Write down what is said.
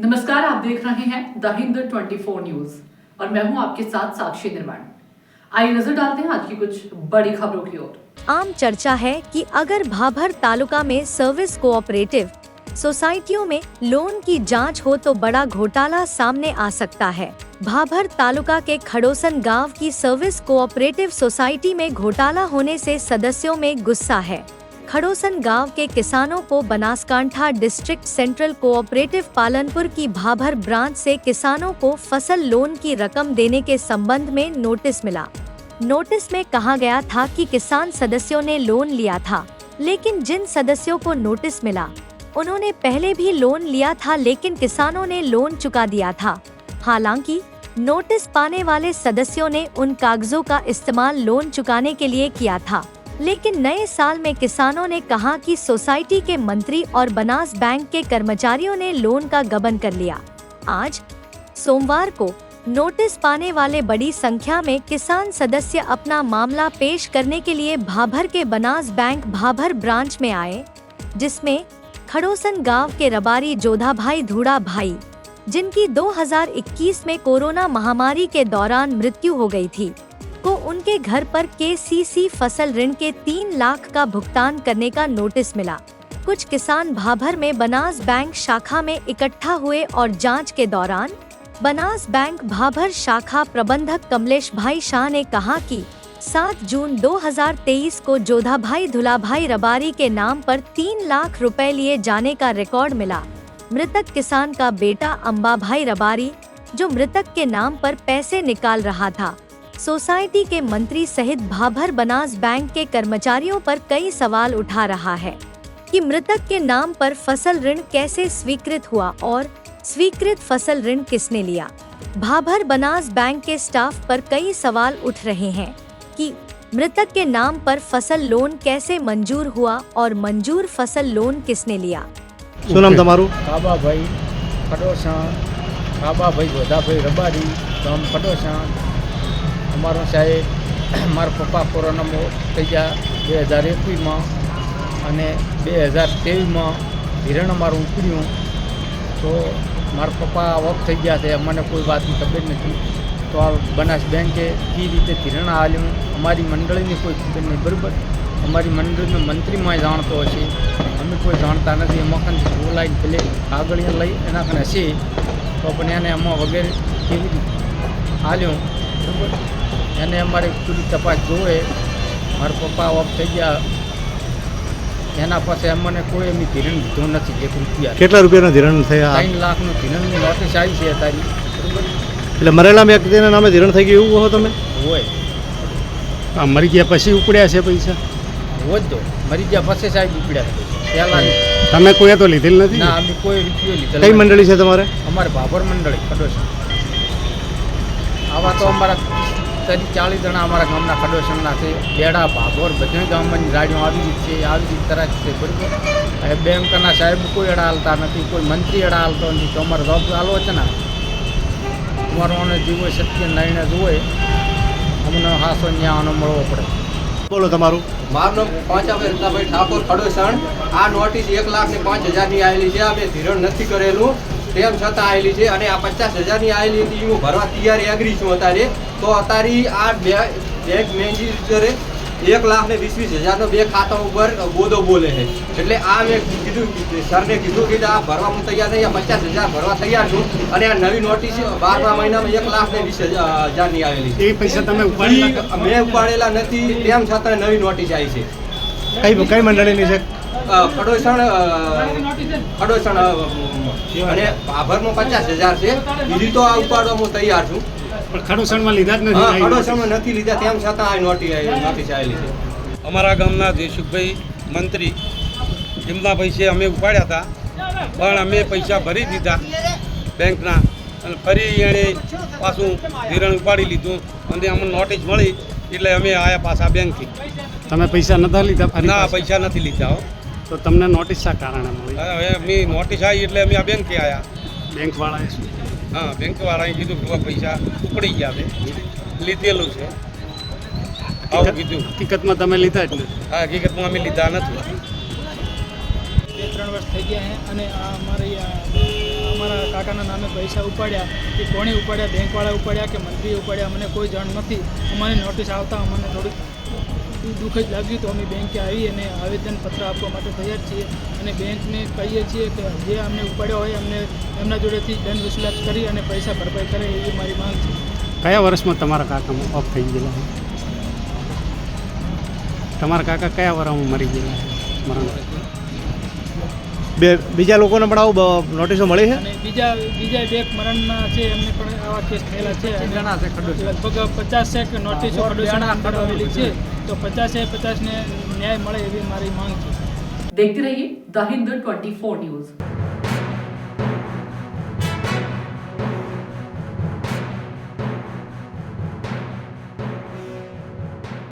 नमस्कार, आप देख रहे हैं द हिंद 24 न्यूज और मैं हूं आपके साथ साक्षी निर्माण। आइए नजर डालते हैं आज की कुछ बड़ी खबरों की ओर। आम चर्चा है कि अगर भाभर तालुका में सर्विस कोऑपरेटिव सोसाइटियों में लोन की जांच हो तो बड़ा घोटाला सामने आ सकता है। भाभर तालुका के खड़ोसन गांव की सर्विस कोऑपरेटिव सोसाइटी में घोटाला होने से सदस्यों में गुस्सा है। खड़ोसन गांव के किसानों को Banaskantha district central cooperative Palanpur की भाभर ब्रांच से किसानों को फसल लोन की रकम देने के संबंध में नोटिस मिला। नोटिस में कहा गया था कि किसान सदस्यों ने लोन लिया था, लेकिन जिन सदस्यों को नोटिस मिला उन्होंने पहले भी लोन लिया था, लेकिन किसानों ने लोन चुका दिया था। हालांकि नोटिस पाने वाले सदस्यों ने उन कागजों का इस्तेमाल लोन चुकाने के लिए किया था, लेकिन नए साल में किसानों ने कहा कि सोसाइटी के मंत्री और बनास बैंक के कर्मचारियों ने लोन का गबन कर लिया। आज सोमवार को नोटिस पाने वाले बड़ी संख्या में किसान सदस्य अपना मामला पेश करने के लिए भाभर के बनास बैंक भाभर ब्रांच में आए, जिसमें खड़ोसन गांव के रबारी जोधा भाई धूड़ा भाई, जिनकी 2021 में कोरोना महामारी के दौरान मृत्यु हो गई थी, को उनके घर पर KCC फसल ऋण के 3 लाख का भुगतान करने का नोटिस मिला। कुछ किसान भाभर में बनास बैंक शाखा में इकट्ठा हुए और जांच के दौरान बनास बैंक भाभर शाखा प्रबंधक कमलेश भाई शाह ने कहा कि 7 जून 2023 को जोधा भाई धुला भाई रबारी के नाम पर 3 लाख रुपए लिए जाने का रिकॉर्ड मिला। मृतक किसान का बेटा अंबा भाई रबारी, जो मृतक के नाम पर पैसे निकाल रहा था, सोसाइटी के मंत्री सहित भाभर बनास बैंक के कर्मचारियों पर कई सवाल उठा रहा है कि मृतक के नाम पर फसल ऋण कैसे स्वीकृत हुआ और स्वीकृत फसल ऋण किसने लिया। भाभर बनास बैंक के स्टाफ पर कई सवाल उठ रहे हैं कि मृतक के नाम पर फसल लोन कैसे मंजूर हुआ और मंजूर फसल लोन किसने लिया। શું નામ તમારું? કાબાભાઈ ખડોસણ, કાબાભાઈ જોધાભાઈ રબારી, ગામ ખડોસણ। અમારો સાહેબ મારા પપ્પા કોરોનામાં થઈ ગયા 2021માં અને 2023માં ધિરણ અમારું ઉપડ્યું તો મારા પપ્પા ઓફ થઈ ગયા છે। મને કોઈ વાતની ખબર નથી, તો આ બનાસ બેંકે કઈ રીતે ધિરણ આલ્યું અમારી મંડળીની કોઈ ખબર નહીં, બરાબર। અમારી મંડળીનો મંત્રીમાં જાણતો હશે, અમે કોઈ જાણતા નથી। એમાં કંઈ બોલાઈને પેલે કાગળિયા લઈ એના કને હશે તો પણ એને એમાં વગેરે કેવી રીતે આલ્યું, બરાબર। એને અમારે પૂરી તપાસ જોવે। મારા પપ્પા ઓફ થઈ ગયા એના પાસે અમને કોઈ એમની ધિરણ લીધો નથી। 1 રૂપિયા। કેટલા રૂપિયાના ધિરણ થયા? 3 લાખનું ધિરણની નોટિસ આવી છે તારી, બરાબર। એટલે મરેલા વ્યક્તિના નામે ધિરણ થઈ ગયું એવું હો તમે? હોય મરી ગયા પછી ઉપડ્યા છે પૈસા? હોય તો મરી ગયા પછી સાહેબ ઉપડ્યા પહેલાં। તમે કોઈ તો લીધેલ નથી? ના, અમે કોઈ રૂપિયો લીધેલ। કઈ મંડળી છે તમારે? અમારે ભાભર મંડળી ખડોસણ। આવા તો અમારા 40 જણા અમારા ગામના ખડોસણના છે। બેડા ભાભોર બધા ગામની ગાડીઓ આવી જ તરફ છે, બરાબર। હવે બેંકના સાહેબ કોઈ એડા હાલતા નથી, કોઈ મંત્રી એડા હાલતો નથી, તો અમારે જવાબ હાલવો છે ને। તમારો અમને જીવો સત્ય નિર્ણય જોવે, અમને હાસો ન્યાયનો મળવો પડે। બોલો તમારું? મારું નામ પાંચાભાઈ રત્નાભાઈ ઠાકોર ખડોસણ। આ નોટિસ 1,05,000ની આવેલી છે, અમે ધિરણ નથી કરેલું તેમ છતાં આવેલી છે અને આ 50,000ની આવેલી હતી હું ભરવા તૈયાર એગ્રી છું અત્યારે। તો અત્યારે આ બેંક મેનેજરે 1,20,000નો બે ખાતા ઉપર બોધો બોલે છે। એટલે આ મેં કીધું સરને કીધું કે આ ભરવા હું તૈયાર નહીં, 50,000 ભરવા તૈયાર છું અને આ નવી નોટિસ 12મા મહિનામાં 1,20,000ની આવેલી છે। એ પૈસા તમે ઉપાડેલા? મેં ઉપાડેલા નથી, તેમ છતાં નવી નોટિસ આવી છે। કઈ મંડળીની છે? ખડોસણ અને ભાભરમાં 50,000 છે। બીજી તો આ ઉપાડવા હું તૈયાર છું, પણ ખડોસણમાં લીધા જ હા ખડોસણમાં નથી લીધા, તેમ છતાં આ નોટિસ આવેલી છે। અમારા ગામના દેશુભાઈ મંત્રી એમના પૈસે અમે ઉપાડ્યા હતા, પણ અમે પૈસા ભરી દીધા બેંકના અને ફરી એણે પાછું ધિરણ ઉપાડી લીધું અને અમને નોટિસ મળી એટલે અમે આવ્યા પાછા બેંકથી। તમે પૈસા નતા લીધા? ના, પૈસા નથી લીધા હો। તો તમને નોટિસ શા કારણે મળી? હવે અમે નોટિસ આવી એટલે અમે આ બેંકે આવ્યા। બેંકવાળાએ શું? હા, બેંકવાળાએ કીધું કે પૈસા ઉપડી ગયા છે, લીધેલું છે આવું કીધું। હકીકતમાં તમે લીધા જ નથી? હા, હકીકતમાં અમે લીધા નથી। 2-3 વર્ષ થઈ ગયા છે અને આ અમારી અમારા કાકાના નામે પૈસા ઉપાડ્યા એ કોણે ઉપાડ્યા, બેંકવાળા ઉપાડ્યા કે મંત્રીએ ઉપાડ્યા, અમને કોઈ જાણ નથી. અમને નોટિસ આવતા અમને થોડીક દુઃખ જ લાગ્યું. તો અમે બેંકે આવી અને આવેદનપત્ર આપવા માટે તૈયાર છીએ અને બેંકને કહીએ છીએ કે જે અમને ઉપાડ્યા હોય અમને એમના જોડેથી દંડ વસૂલાત કરી અને પૈસા ભરપાઈ કરે એવી મારી માંગ છે. કયા વર્ષમાં તમારા કાકામાં ઓફ થઈ ગયેલા છે? તમારા કાકા કયા વર્ષમાં મરી ગયેલા છે? મરણ બીજા લોકોને પણ આવું નોટિસો મળી છે? અને બીજા બે મરણના છે એમને પણ આવા કેસ થયેલા છે. લગભગ 50 નોટિસો ખડોશાના અંદર આવેલી છે. તો 50 ને ન્યાય મળે એવી મારી માંગ છે. देखते रहिए द हिंद 24 न्यूज।